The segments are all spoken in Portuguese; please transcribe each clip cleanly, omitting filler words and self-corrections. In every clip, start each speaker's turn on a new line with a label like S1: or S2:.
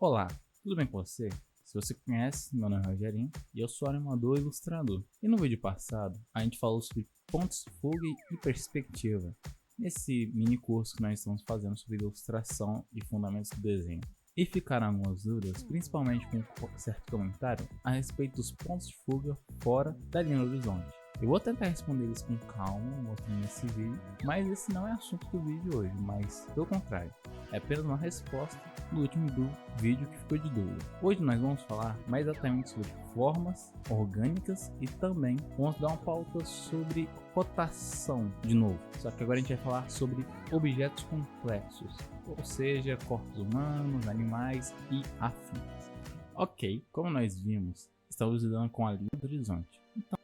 S1: Olá, tudo bem com você? Se você conhece, meu nome é Rogerinho e eu sou animador e ilustrador. E no vídeo passado, a gente falou sobre pontos de fuga e perspectiva, nesse mini curso que nós estamos fazendo sobre ilustração e fundamentos do desenho. E ficaram algumas dúvidas, principalmente com um certo comentário, a respeito dos pontos de fuga fora da linha do horizonte. Eu vou tentar responder eles com calma, mostrando nesse vídeo, mas esse não é assunto do vídeo hoje, mas pelo contrário, é apenas uma resposta do último vídeo que ficou de dúvida. Hoje nós vamos falar mais exatamente sobre formas orgânicas e também vamos dar uma pauta sobre rotação de novo, só que agora a gente vai falar sobre objetos complexos, ou seja, corpos humanos, animais e afins. Ok, como nós vimos, estamos lidando com a linha do horizonte, então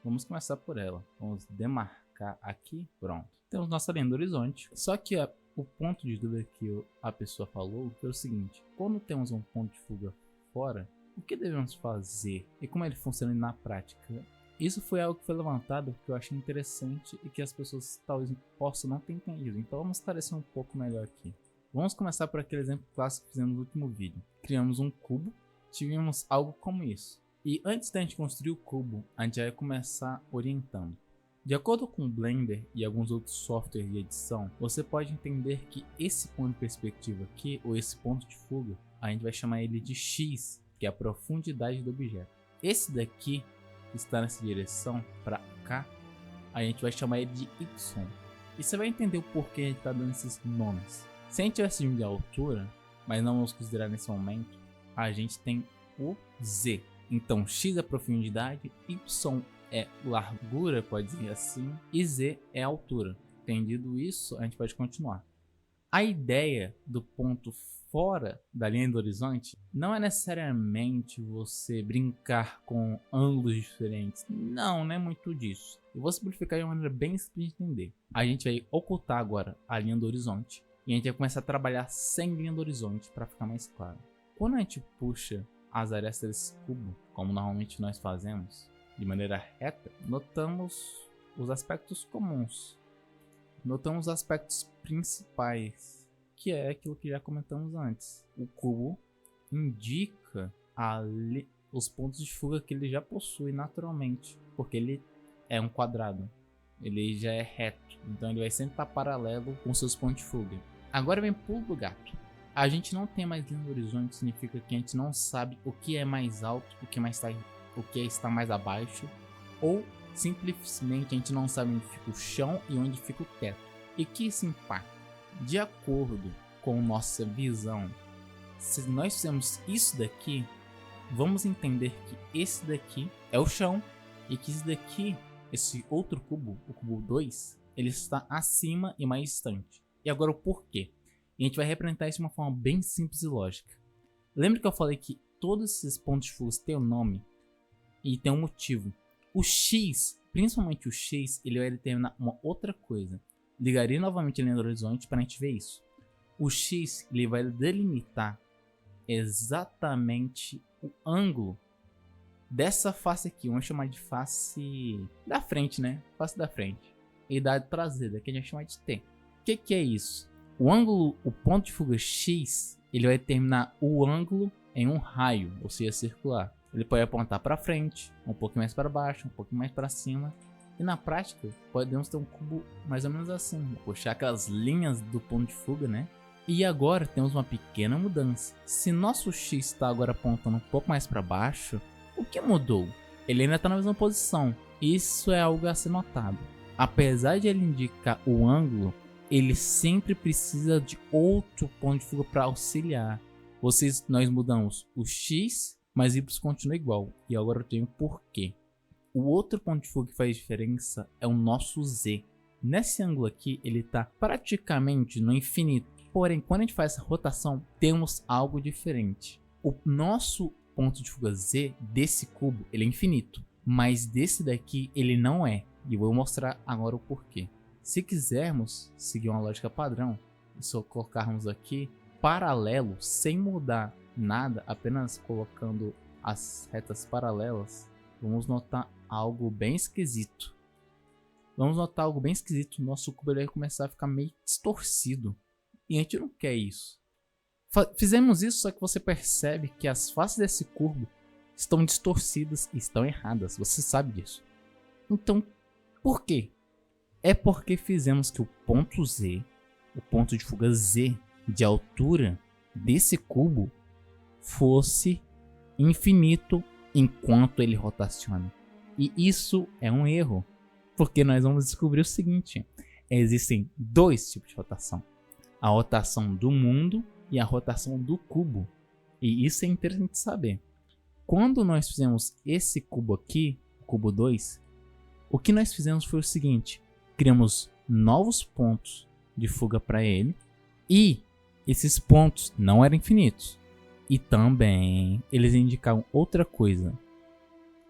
S1: vamos começar por ela. Vamos demarcar aqui, pronto. Temos nossa linha do horizonte, só que o ponto de dúvida que a pessoa falou foi o seguinte: quando temos um ponto de fuga fora, o que devemos fazer e como ele funciona na prática? Isso foi algo que foi levantado que eu achei interessante e que as pessoas talvez possam não ter entendido, então vamos esclarecer um pouco melhor aqui. Vamos começar por aquele exemplo clássico que fizemos no último vídeo. Criamos um cubo, tivemos algo como isso. E antes da gente construir o cubo, a gente vai começar orientando. De acordo com o Blender e alguns outros softwares de edição, você pode entender que esse ponto de perspectiva aqui, ou esse ponto de fuga, a gente vai chamar ele de X, que é a profundidade do objeto. Esse daqui, que está nessa direção, para cá, a gente vai chamar ele de Y. E você vai entender o porquê a gente está dando esses nomes. Se a gente tivesse de altura, mas não vamos considerar nesse momento, a gente tem o Z. Então X é profundidade, Y é largura, pode dizer assim, e Z é altura. Entendido isso, a gente pode continuar. A ideia do ponto fora da linha do horizonte não é necessariamente você brincar com ângulos diferentes. Não é muito disso. Eu vou simplificar de uma maneira bem simples de entender. A gente vai ocultar agora a linha do horizonte e a gente vai começar a trabalhar sem linha do horizonte para ficar mais claro. Quando a gente puxa as arestas desse cubo, como normalmente nós fazemos, de maneira reta, notamos os aspectos comuns. Notamos os aspectos principais, que é aquilo que já comentamos antes. O cubo indica os pontos de fuga que ele já possui naturalmente, porque ele é um quadrado, ele já é reto, então ele vai sempre estar paralelo com seus pontos de fuga. Agora vem pulo do gato. A gente não tem mais linha no horizonte, significa que a gente não sabe o que é mais alto, o que está mais abaixo, ou simplesmente a gente não sabe onde fica o chão e onde fica o teto. E que isso impacta? De acordo com nossa visão, se nós fizermos isso daqui, vamos entender que esse daqui é o chão e que esse daqui, esse outro cubo, o cubo 2, ele está acima e mais distante. E agora o porquê? E a gente vai representar isso de uma forma bem simples e lógica. Lembra que eu falei que todos esses pontos de fuga têm um nome e tem um motivo. O X, principalmente o X, ele vai determinar uma outra coisa. Ligaria novamente a linha do horizonte para a gente ver isso. O X ele vai delimitar exatamente o ângulo dessa face aqui. Vamos chamar de face da frente, né? Face da frente. E da traseira, que a gente vai chamar de T. O que é isso? O ângulo, o ponto de fuga X, ele vai determinar o ângulo em um raio, ou seja, circular. Ele pode apontar para frente, um pouquinho mais para baixo, um pouquinho mais para cima. E na prática, podemos ter um cubo mais ou menos assim, puxar aquelas linhas do ponto de fuga, né? E agora temos uma pequena mudança. Se nosso X está agora apontando um pouco mais para baixo, o que mudou? Ele ainda está na mesma posição. Isso é algo a ser notado. Apesar de ele indicar o ângulo, ele sempre precisa de outro ponto de fuga para auxiliar. Nós mudamos o X, mas Y continua igual. E agora eu tenho porquê. O outro ponto de fuga que faz diferença é o nosso Z. Nesse ângulo aqui, ele está praticamente no infinito. Porém, quando a gente faz essa rotação, temos algo diferente. O nosso ponto de fuga Z desse cubo, ele é infinito. Mas desse daqui, ele não é. E eu vou mostrar agora o porquê. Se quisermos seguir uma lógica padrão, só colocarmos aqui paralelo, sem mudar nada, apenas colocando as retas paralelas, vamos notar algo bem esquisito. Nosso cubo vai começar a ficar meio distorcido. E a gente não quer isso. Fizemos isso, só que você percebe que as faces desse cubo estão distorcidas e estão erradas. Você sabe disso. Então, por quê? É porque fizemos que o ponto Z, o ponto de fuga Z de altura desse cubo, fosse infinito enquanto ele rotaciona. E isso é um erro, porque nós vamos descobrir o seguinte: existem dois tipos de rotação: a rotação do mundo e a rotação do cubo. E isso é interessante saber. Quando nós fizemos esse cubo aqui, o cubo 2, o que nós fizemos foi o seguinte: criamos novos pontos de fuga para ele, e esses pontos não eram infinitos. E também eles indicavam outra coisa: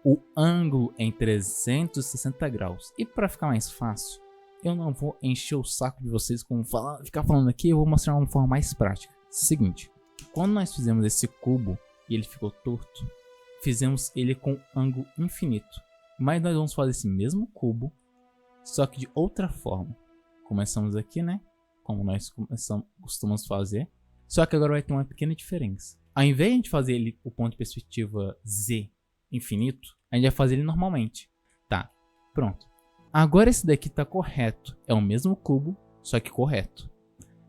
S1: o ângulo em 360 graus. E para ficar mais fácil, eu não vou encher o saco de vocês com ficar falando aqui, eu vou mostrar uma forma mais prática. Seguinte, quando nós fizemos esse cubo e ele ficou torto, fizemos ele com ângulo infinito. Mas nós vamos fazer esse mesmo cubo, só que de outra forma. Começamos aqui, né? Como nós costumamos fazer. Só que agora vai ter uma pequena diferença. Ao invés de a gente fazer ele o ponto de perspectiva Z infinito, a gente vai fazer ele normalmente. Tá, pronto. Agora esse daqui tá correto. É o mesmo cubo, só que correto.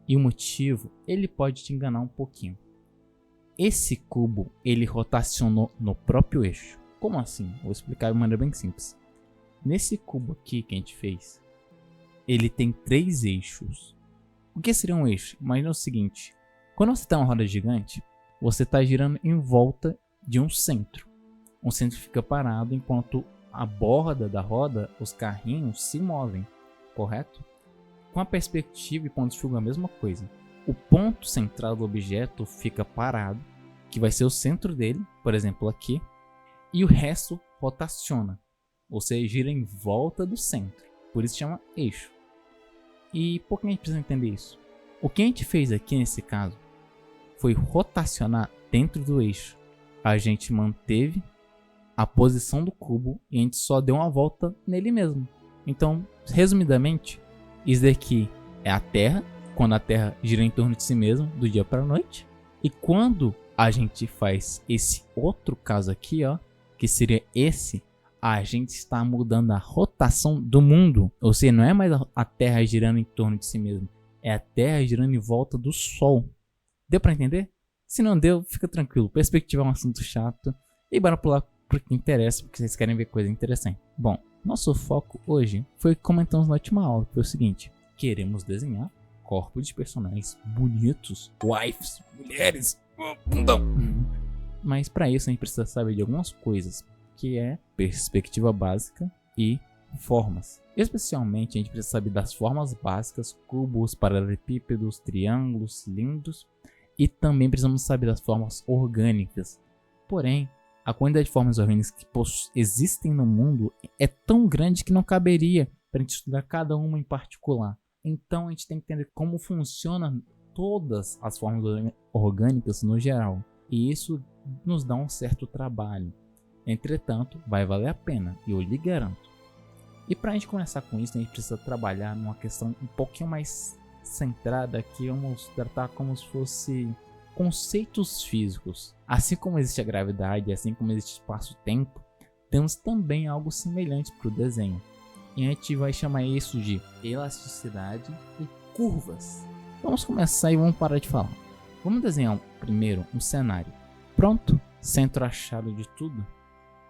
S1: E o motivo, ele pode te enganar um pouquinho. Esse cubo, ele rotacionou no próprio eixo. Como assim? Vou explicar de maneira bem simples. Nesse cubo aqui que a gente fez, ele tem 3 eixos. O que seria um eixo? Imagina o seguinte: quando você está em uma roda gigante, você está girando em volta de um centro. Um centro fica parado enquanto a borda da roda, os carrinhos, se movem, correto? Com a perspectiva e ponto de fuga, a mesma coisa. O ponto central do objeto fica parado, que vai ser o centro dele, por exemplo aqui, e o resto rotaciona, ou seja, gira em volta do centro. Por isso chama eixo. E por que a gente precisa entender isso? O que a gente fez aqui nesse caso foi rotacionar dentro do eixo. A gente manteve a posição do cubo e a gente só deu uma volta nele mesmo. Então, resumidamente, isso daqui é a Terra, quando a Terra gira em torno de si mesma, do dia para a noite. E quando a gente faz esse outro caso aqui, ó, que seria esse, a gente está mudando a rotação do mundo. Ou seja, não é mais a Terra girando em torno de si mesma, é a Terra girando em volta do Sol. Deu para entender? Se não deu, fica tranquilo. Perspectiva é um assunto chato. E bora pular pro que interessa, porque vocês querem ver coisa interessante. Bom, nosso foco hoje foi o que comentamos na última aula, que foi o seguinte: queremos desenhar corpos de personagens bonitos, wives, mulheres, bundão. Mas para isso a gente precisa saber de algumas coisas, que é perspectiva básica e formas. Especialmente a gente precisa saber das formas básicas: cubos, paralelepípedos, triângulos, cilindros, e também precisamos saber das formas orgânicas. Porém, a quantidade de formas orgânicas que existem no mundo é tão grande que não caberia para a gente estudar cada uma em particular. Então a gente tem que entender como funcionam todas as formas orgânicas no geral. E isso nos dá um certo trabalho. Entretanto, vai valer a pena, e eu lhe garanto. E para a gente começar com isso, a gente precisa trabalhar numa questão um pouquinho mais centrada, que vamos tratar como se fosse conceitos físicos. Assim como existe a gravidade, assim como existe espaço-tempo, temos também algo semelhante para o desenho. E a gente vai chamar isso de elasticidade e curvas. Vamos começar e vamos parar de falar. Vamos desenhar primeiro um cenário. Pronto, centro achado de tudo.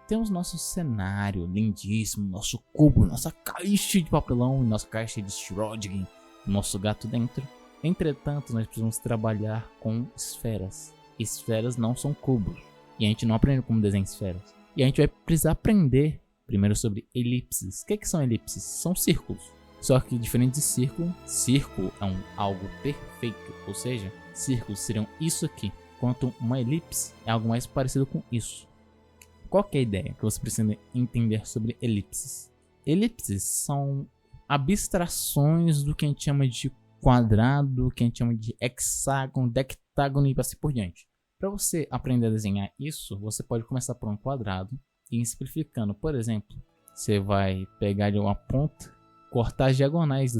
S1: Temos nosso cenário lindíssimo, nosso cubo, nossa caixa de papelão, nossa caixa de Schrödinger, nosso gato dentro. Entretanto, nós precisamos trabalhar com esferas. Esferas não são cubos. E a gente não aprende como desenhar esferas. E a gente vai precisar aprender primeiro sobre elipses. O que são elipses? São círculos. Só que diferente de círculo, círculo é algo perfeito. Ou seja, círculos seriam isso aqui. Enquanto uma elipse é algo mais parecido com isso. Qual que é a ideia que você precisa entender sobre elipses? Elipses são abstrações do que a gente chama de quadrado, que a gente chama de hexágono, dectágono e assim por diante. Para você aprender a desenhar isso, você pode começar por um quadrado e ir simplificando. Por exemplo, você vai pegar de uma ponta, cortar as diagonais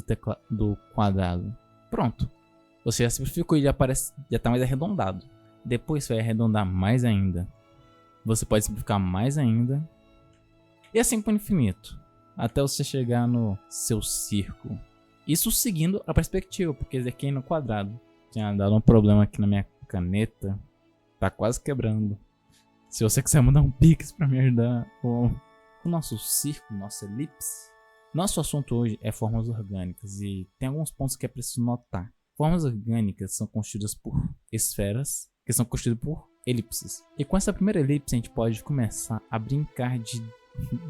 S1: do quadrado. Pronto. Você já simplificou e já tá mais arredondado. Depois você vai arredondar mais ainda. Você pode simplificar mais ainda. E assim pro infinito. Até você chegar no seu círculo. Isso seguindo a perspectiva, porque esse aqui é no quadrado. Tinha dado um problema aqui na minha caneta. Tá quase quebrando. Se você quiser mandar um pix pra me ajudar com o nosso círculo, nossa elipse. Nosso assunto hoje é formas orgânicas e tem alguns pontos que é preciso notar. Formas orgânicas são constituídas por esferas, que são constituídas por elipses. E com essa primeira elipse a gente pode começar a brincar de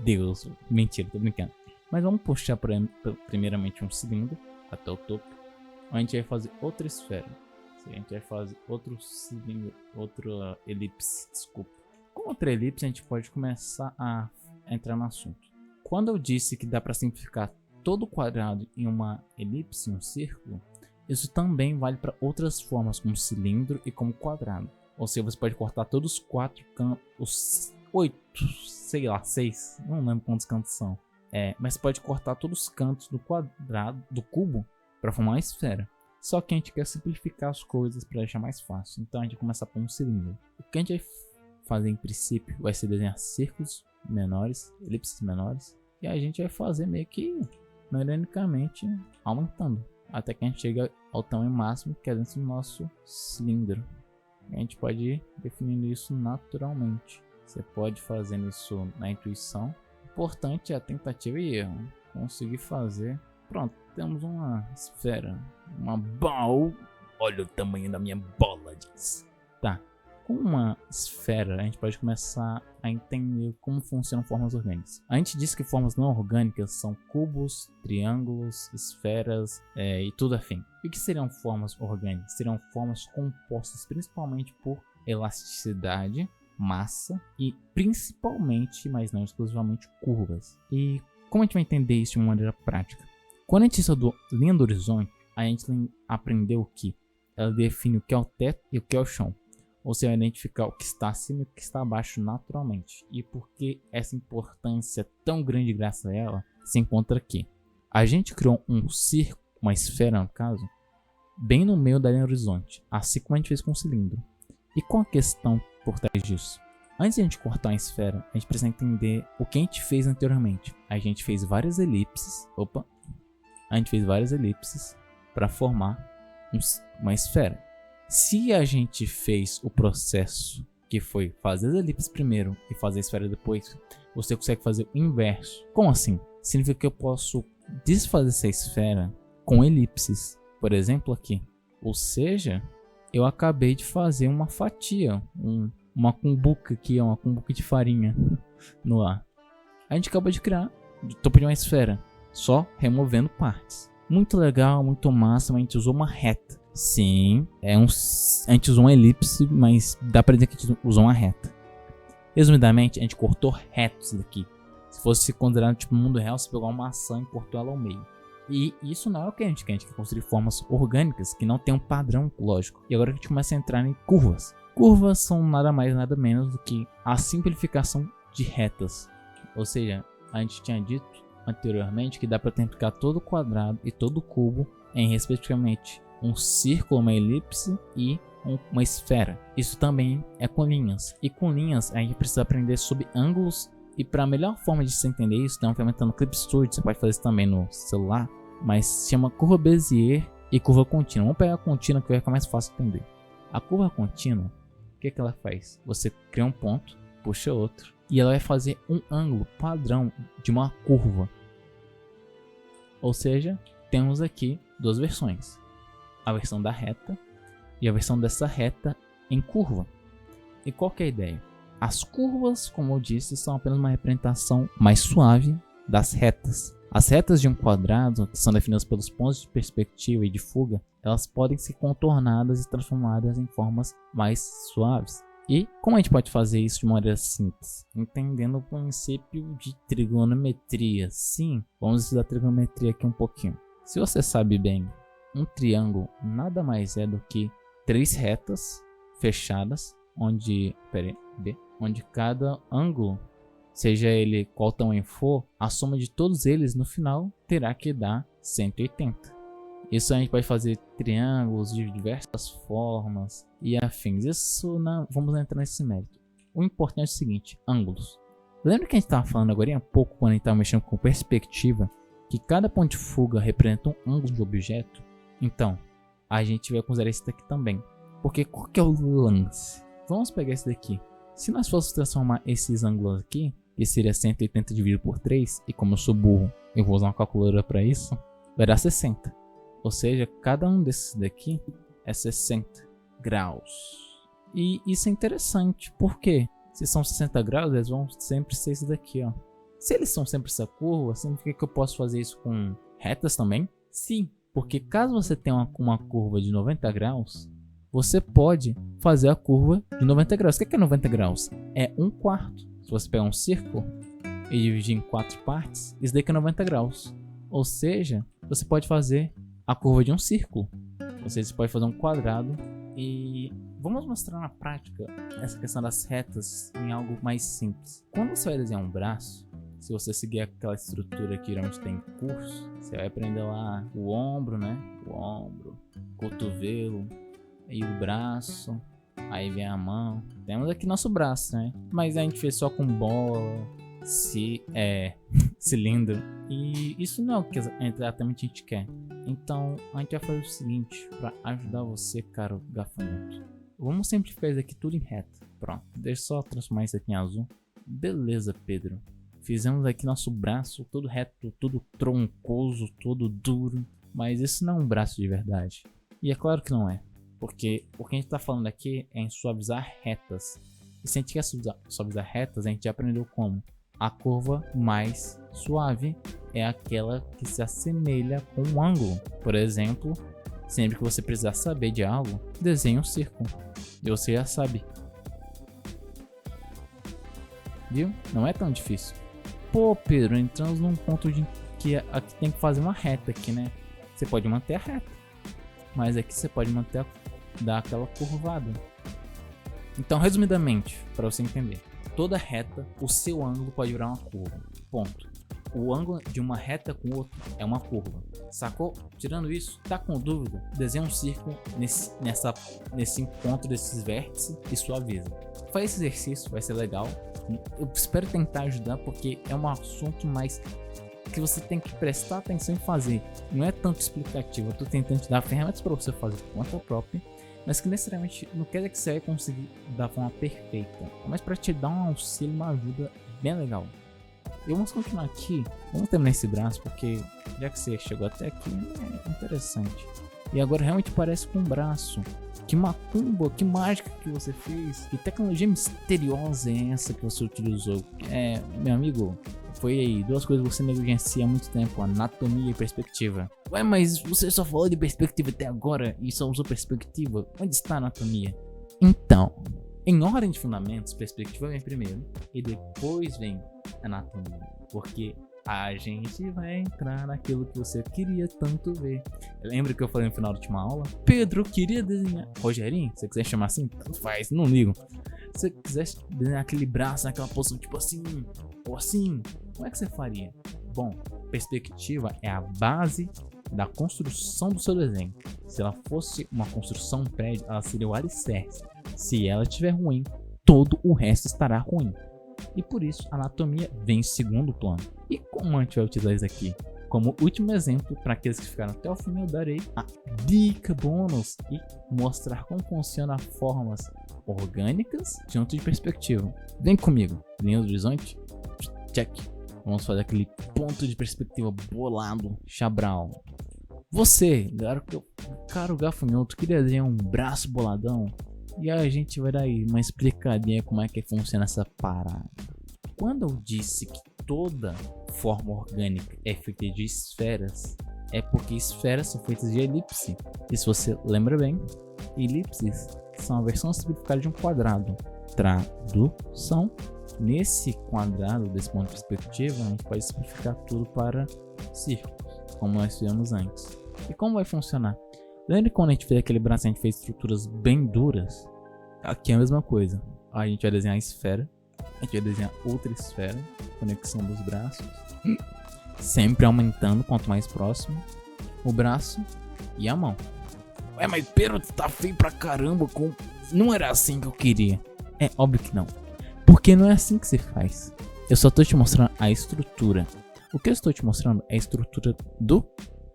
S1: Deus. Mentira, tô brincando. Mas vamos puxar primeiramente um cilindro até o topo. A gente vai fazer outra esfera. A gente vai fazer outro cilindro, outra elipse, desculpa. Com outra elipse a gente pode começar a entrar no assunto. Quando eu disse que dá para simplificar todo o quadrado em uma elipse, em um círculo, isso também vale para outras formas como cilindro e como quadrado. Ou seja, você pode cortar todos os 4 cantos, os 8, sei lá, 6, não lembro quantos cantos são. Mas você pode cortar todos os cantos do quadrado, do cubo, para formar uma esfera. Só que a gente quer simplificar as coisas para deixar mais fácil. Então a gente vai começar por um cilindro. O que a gente vai fazer em princípio vai ser desenhar círculos menores, elipses menores. E a gente vai fazer meio que mecanicamente aumentando. Até que a gente chega ao tamanho máximo que é dentro do nosso cilindro. E a gente pode ir definindo isso naturalmente. Você pode fazer isso na intuição. O importante é a tentativa e erro. Conseguir fazer. Pronto, temos uma esfera. Uma bola. Olha o tamanho da minha bola, diz. Tá. Com uma esfera, a gente pode começar a entender como funcionam formas orgânicas. A gente disse que formas não orgânicas são cubos, triângulos, esferas e tudo afim. E o que seriam formas orgânicas? Seriam formas compostas principalmente por elasticidade, massa e principalmente, mas não exclusivamente, curvas. E como a gente vai entender isso de uma maneira prática? Quando a gente estudou linha do horizonte, a gente aprendeu que ela define o que é o teto e o que é o chão. Ou seja, identificar o que está acima e o que está abaixo naturalmente. E por que essa importância tão grande graças a ela se encontra aqui? A gente criou um círculo, uma esfera no caso, bem no meio da linha do horizonte, assim como a gente fez com o cilindro. E qual a questão por trás disso? Antes de a gente cortar a esfera, a gente precisa entender o que a gente fez anteriormente. A gente fez várias elipses. A gente fez várias elipses para formar uma esfera. Se a gente fez o processo que foi fazer as elipses primeiro e fazer a esfera depois, você consegue fazer o inverso. Como assim? Significa que eu posso desfazer essa esfera com elipses, por exemplo aqui. Ou seja, eu acabei de fazer uma fatia, uma cumbuca aqui, uma cumbuca de farinha no ar. A gente acabou de criar o topo de uma esfera, só removendo partes. Muito legal, muito massa, mas a gente usou uma reta. Sim, a gente usou uma elipse, mas dá pra dizer que a gente usou uma reta. Resumidamente, a gente cortou retos daqui. Se fosse considerado tipo no mundo real, você pegou uma maçã e cortou ela ao meio. E isso não é o que a gente quer. A gente quer construir formas orgânicas que não tem um padrão lógico. E agora a gente começa a entrar em curvas. Curvas são nada mais nada menos do que a simplificação de retas. Ou seja, a gente tinha dito anteriormente que dá para simplificar todo o quadrado e todo o cubo em respectivamente um círculo, uma elipse e uma esfera. Isso também é com linhas. E com linhas a gente precisa aprender sobre ângulos. E para a melhor forma de se entender isso, tem uma ferramenta no Clip Studio, você pode fazer isso também no celular, mas se chama curva Bézier e curva contínua. Vamos pegar a contínua que vai ficar mais fácil de entender. A curva contínua, o que ela faz? Você cria um ponto, puxa outro, e ela vai fazer um ângulo padrão de uma curva. Ou seja, temos aqui duas versões. A versão da reta e a versão dessa reta em curva. E qual que é a ideia? As curvas, como eu disse, são apenas uma representação mais suave das retas. As retas de um quadrado, que são definidas pelos pontos de perspectiva e de fuga, elas podem ser contornadas e transformadas em formas mais suaves. E como a gente pode fazer isso de maneira simples? Entendendo o princípio de trigonometria. Sim, vamos estudar trigonometria aqui um pouquinho. Se você sabe bem, um triângulo nada mais é do que três retas fechadas, onde cada ângulo, seja ele qual tamanho for, a soma de todos eles no final terá que dar 180. Isso a gente pode fazer triângulos de diversas formas e afins. Isso não vamos entrar nesse mérito. O importante é o seguinte, ângulos. Lembra que a gente estava falando agora há pouco, quando a gente estava mexendo com perspectiva, que cada ponto de fuga representa um ângulo de objeto? Então, a gente vai considerar esse daqui também. Porque qual que é o lance? Vamos pegar esse daqui. Se nós fôssemos transformar esses ângulos aqui, que seria 180 dividido por 3, e como eu sou burro, eu vou usar uma calculadora para isso, vai dar 60. Ou seja, cada um desses daqui é 60 graus. E isso é interessante, porque se são 60 graus, eles vão sempre ser esse daqui, ó. Se eles são sempre essa curva, significa que eu posso fazer isso com retas também? Sim, porque caso você tenha uma curva de 90 graus, você pode fazer a curva de 90 graus. O que é 90 graus? É 1/4. Se você pegar um círculo e dividir em 4 partes, isso daqui é 90 graus. Ou seja, você pode fazer a curva de um círculo. Ou seja, você pode fazer um quadrado. E vamos mostrar na prática essa questão das retas em algo mais simples. Quando você vai desenhar um braço, se você seguir aquela estrutura que geralmente tem em curso, você vai aprender lá o ombro, né? O ombro, cotovelo, aí o braço, aí vem a mão. Temos aqui nosso braço, né? Mas a gente fez só com bola, cilindro. E isso não é o que exatamente a gente quer. Então a gente vai fazer o seguinte, para ajudar você, caro gafanhoto. Vamos simplificar isso aqui tudo em reta. Pronto, deixa eu só transformar isso aqui em azul. Beleza, Pedro. Fizemos aqui nosso braço todo reto, todo troncoso, todo duro. Mas isso não é um braço de verdade. E é claro que não é. Porque o que a gente está falando aqui é em suavizar retas. E se a gente quer suavizar retas, a gente já aprendeu como. A curva mais suave é aquela que se assemelha com um ângulo. Por exemplo, sempre que você precisar saber de algo, desenhe um círculo. E você já sabe. Viu? Não é tão difícil. Pô, Pedro, entramos num ponto de que aqui tem que fazer uma reta aqui, né? Você pode manter a reta, mas aqui você pode manter dar aquela curvada. Então, resumidamente, para você entender, toda reta, o seu ângulo pode virar uma curva. Ponto. O ângulo de uma reta com outra é uma curva. Sacou? Tirando isso, tá com dúvida? Desenha um círculo nesse encontro desses vértices e suaviza. Faz esse exercício, vai ser legal. Eu espero tentar ajudar, porque é um assunto mais que você tem que prestar atenção em fazer. Não é tanto explicativo. Eu tô tentando te dar ferramentas para você fazer por conta própria, mas que necessariamente não quer dizer que você vai conseguir da forma perfeita, mas para te dar um auxílio, uma ajuda bem legal. E vamos continuar aqui, vamos terminar esse braço, porque já que você chegou até aqui, é interessante. E agora realmente parece com um braço. Que macumba, que mágica que você fez, que tecnologia misteriosa é essa que você utilizou? Meu amigo, foi aí duas coisas que você negligencia há muito tempo: anatomia e perspectiva. Ué, mas você só falou de perspectiva até agora e só usou perspectiva. Onde está a anatomia? Então, em ordem de fundamentos, perspectiva vem primeiro e depois vem anatomia, porque a gente vai entrar naquilo que você queria tanto ver. Lembra que eu falei no final da última aula? Pedro, eu queria desenhar... Rogerinho, se você quiser chamar assim, tanto faz, não ligo. Se você quisesse desenhar aquele braço naquela posição, tipo assim, ou assim, como é que você faria? Bom, perspectiva é a base da construção do seu desenho. Se ela fosse uma construção prédio, ela seria o alicerce. Se ela estiver ruim, todo o resto estará ruim. E por isso, a anatomia vem em segundo plano. E como a gente vai utilizar isso aqui? Como último exemplo, para aqueles que ficaram até o fim, eu darei a dica bônus e mostrar como funcionam formas orgânicas junto de perspectiva. Vem comigo. Linha do horizonte? Check. Vamos fazer aquele ponto de perspectiva bolado, chabral. Você, caro gafanhoto, queria desenhar um braço boladão? E a gente vai dar aí uma explicadinha como é que funciona essa parada. Quando eu disse que toda forma orgânica é feita de esferas, é porque esferas são feitas de elipse. E se você lembra bem, elipses são a versão simplificada de um quadrado. Tradução: nesse quadrado, desse ponto de perspectiva, a gente pode simplificar tudo para círculos, como nós fizemos antes. E como vai funcionar? Lembra quando a gente fez aquele braço, a gente fez estruturas bem duras? Aqui é a mesma coisa. A gente vai desenhar a esfera, a gente vai desenhar outra esfera, conexão dos braços, sempre aumentando quanto mais próximo. O braço E a mão. Ué, mas Pedro, tá feio pra caramba. Não era assim que eu queria. É óbvio que não. Porque não é assim que se faz. Eu só tô te mostrando a estrutura. O que eu estou te mostrando é a estrutura do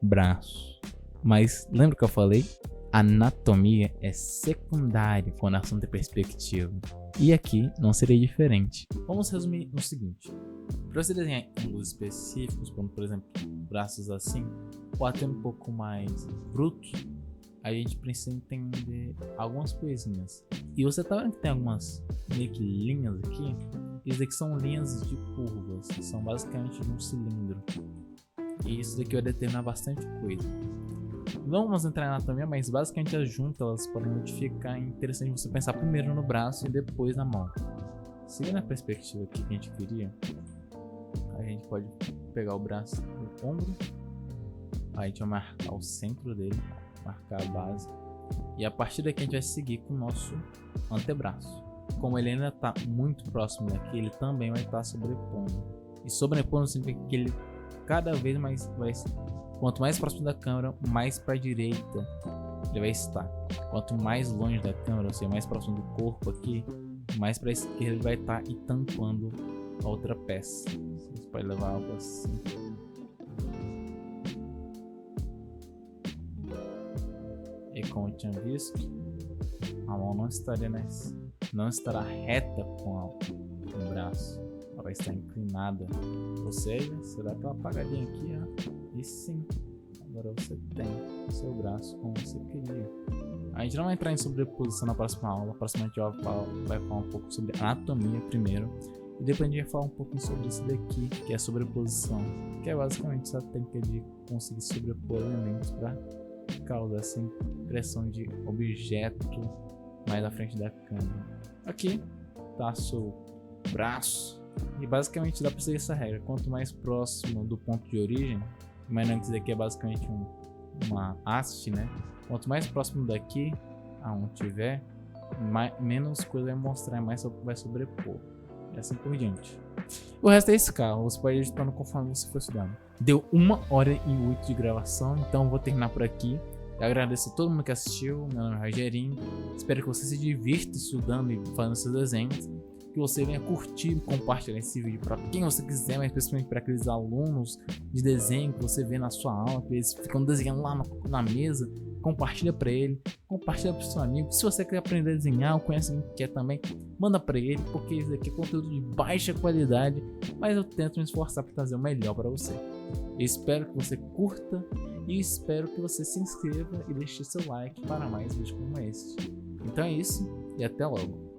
S1: braço. Mas lembra que eu falei? Anatomia é secundária quando o assunto é perspectiva. E aqui não seria diferente. Vamos resumir no seguinte. Para você desenhar ângulos específicos, como por exemplo braços assim, ou até um pouco mais brutos, a gente precisa entender algumas coisinhas. E você tá vendo que tem algumas meio que linhas aqui? Isso daqui são linhas de curvas, que são basicamente de um cilindro. E isso daqui vai determinar bastante coisa. Não vamos entrar na anatomia, mas basicamente as juntas elas podem modificar. É interessante você pensar primeiro no braço e depois na mão. Seguindo a perspectiva aqui que a gente queria, a gente pode pegar o braço do ombro, aí a gente vai marcar o centro dele, marcar a base, e a partir daqui a gente vai seguir com o nosso antebraço. Como ele ainda está muito próximo daqui, ele também vai estar sobrepondo. E sobrepondo significa que ele cada vez mais vai. Quanto mais próximo da câmera, mais para a direita ele vai estar. Quanto mais longe da câmera, ou seja, mais próximo do corpo aqui, mais para a esquerda ele vai estar e tampando a outra peça. Você pode levar algo assim. E como eu tinha visto, a mão não estará reta com o braço. Ela vai estar inclinada. Ou seja, você dá aquela apagadinha aqui, ó. E sim, agora você tem o seu braço como você queria. A gente não vai entrar em sobreposição na próxima aula. Na próxima a gente vai falar um pouco sobre anatomia primeiro. E depois a gente vai falar um pouquinho sobre isso daqui, que é a sobreposição. Que é basicamente essa técnica de conseguir sobrepor elementos para causar essa impressão de objeto mais à frente da câmera. Aqui tá seu braço. E basicamente dá para seguir essa regra. Quanto mais próximo do ponto de origem, lembrando que isso daqui é basicamente uma haste, né? Quanto mais próximo daqui, aonde tiver, menos coisa vai mostrar, mais vai sobrepor. E assim por diante. O resto é esse carro, você pode ir editando conforme você for estudando. Deu 1h08 de gravação, então eu vou terminar por aqui. Eu agradeço a todo mundo que assistiu, meu nome é Rogerinho. Espero que você se divirta estudando e fazendo seus desenhos. Que você venha curtir e compartilhar esse vídeo para quem você quiser, mas principalmente para aqueles alunos de desenho que você vê na sua aula, que eles ficam desenhando lá na mesa. Compartilha para ele, compartilha para o seu amigo. Se você quer aprender a desenhar ou conhece alguém que quer também, manda para ele, porque isso aqui é conteúdo de baixa qualidade, mas eu tento me esforçar para trazer o melhor para você. Eu espero que você curta e espero que você se inscreva e deixe seu like para mais vídeos como este. Então é isso e até logo.